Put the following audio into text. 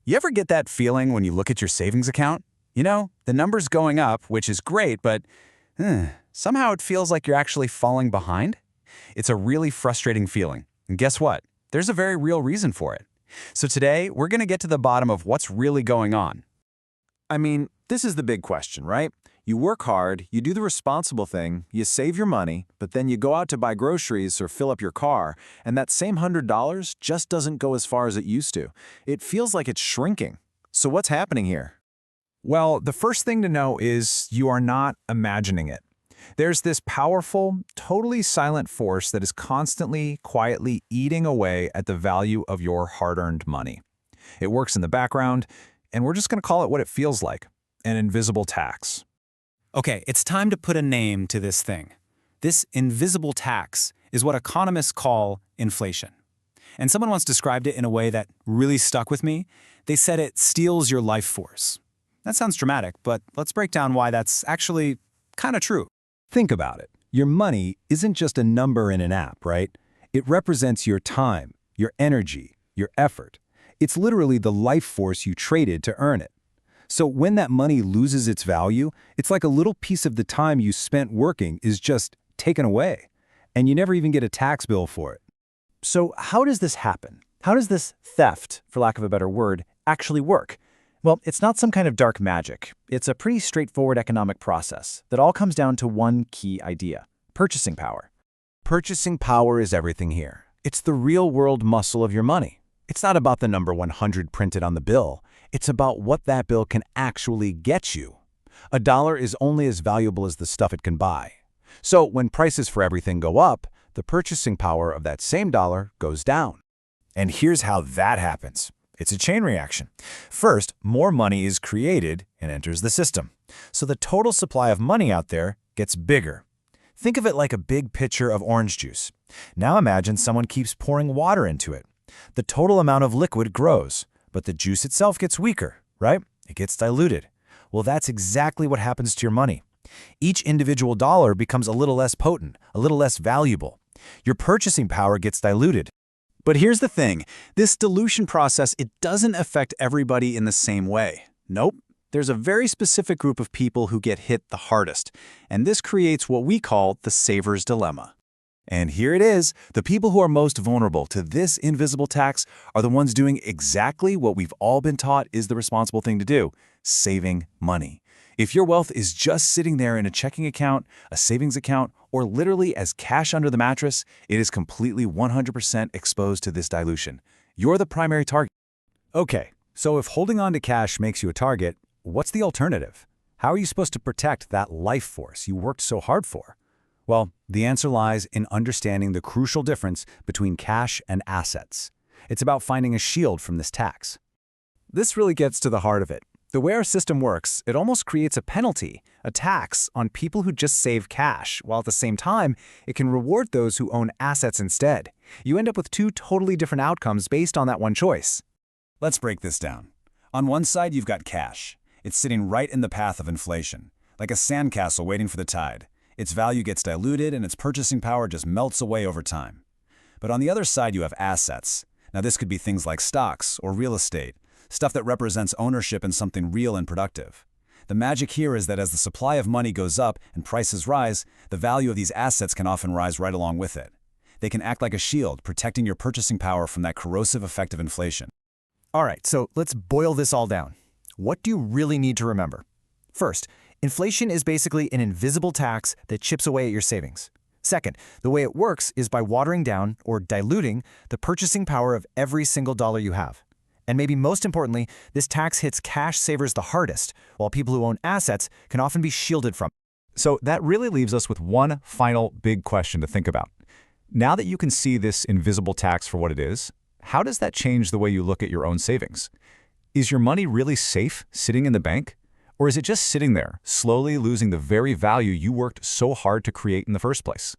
You ever get that feeling when you look at your savings account? You know, the number's going up, which is great, but somehow it feels like you're actually falling behind? It's a really frustrating feeling. And guess what? There's a very real reason for it. So today, we're going to get to the bottom of what's really going on. I mean, this is the big question, right? You work hard, you do the responsible thing, you save your money, but then you go out to buy groceries or fill up your car, and that same $100 just doesn't go as far as it used to. It feels like it's shrinking. So what's happening here? Well, the first thing to know is you are not imagining it. There's this powerful, totally silent force that is constantly, quietly eating away at the value of your hard-earned money. It works in the background, and we're just going to call it what it feels like, an invisible tax. Okay, it's time to put a name to this thing. This invisible tax is what economists call inflation. And someone once described it in a way that really stuck with me. They said it steals your life force. That sounds dramatic, but let's break down why that's actually kind of true. Think about it. Your money isn't just a number in an app, right? It represents your time, your energy, your effort. It's literally the life force you traded to earn it. So when that money loses its value, it's like a little piece of the time you spent working is just taken away, and you never even get a tax bill for it. So how does this happen? How does this theft, for lack of a better word, actually work? Well, it's not some kind of dark magic. It's a pretty straightforward economic process that all comes down to one key idea: purchasing power. Purchasing power is everything here. It's the real-world muscle of your money. It's not about the number 100 printed on the bill. It's about what that bill can actually get you. A dollar is only as valuable as the stuff it can buy. So when prices for everything go up, the purchasing power of that same dollar goes down. And here's how that happens. It's a chain reaction. First, more money is created and enters the system. So the total supply of money out there gets bigger. Think of it like a big pitcher of orange juice. Now imagine someone keeps pouring water into it. The total amount of liquid grows, but the juice itself gets weaker, right? It gets diluted. Well, that's exactly what happens to your money. Each individual dollar becomes a little less potent, a little less valuable. Your purchasing power gets diluted. But here's the thing. This dilution process, it doesn't affect everybody in the same way. Nope. There's a very specific group of people who get hit the hardest, and this creates what we call the saver's dilemma. And here it is. The people who are most vulnerable to this invisible tax are the ones doing exactly what we've all been taught is the responsible thing to do: saving money. If your wealth is just sitting there in a checking account, a savings account, or literally as cash under the mattress, it is completely 100% exposed to this dilution. You're the primary target. Okay, so if holding on to cash makes you a target, what's the alternative? How are you supposed to protect that life force you worked so hard for? Well, the answer lies in understanding the crucial difference between cash and assets. It's about finding a shield from this tax. This really gets to the heart of it. The way our system works, it almost creates a penalty, a tax, on people who just save cash, while at the same time, it can reward those who own assets instead. You end up with two totally different outcomes based on that one choice. Let's break this down. On one side, you've got cash. It's sitting right in the path of inflation, like a sandcastle waiting for the tide. Its value gets diluted and its purchasing power just melts away over time. But on the other side, you have assets. Now, this could be things like stocks or real estate, stuff that represents ownership in something real and productive. The magic here is that as the supply of money goes up and prices rise, the value of these assets can often rise right along with it. They can act like a shield, protecting your purchasing power from that corrosive effect of inflation. All right, so let's boil this all down. What do you really need to remember? First, inflation is basically an invisible tax that chips away at your savings. Second, the way it works is by watering down or diluting the purchasing power of every single dollar you have. And maybe most importantly, this tax hits cash savers the hardest, while people who own assets can often be shielded from it. So that really leaves us with one final big question to think about. Now that you can see this invisible tax for what it is, how does that change the way you look at your own savings? Is your money really safe sitting in the bank? Or is it just sitting there, slowly losing the very value you worked so hard to create in the first place?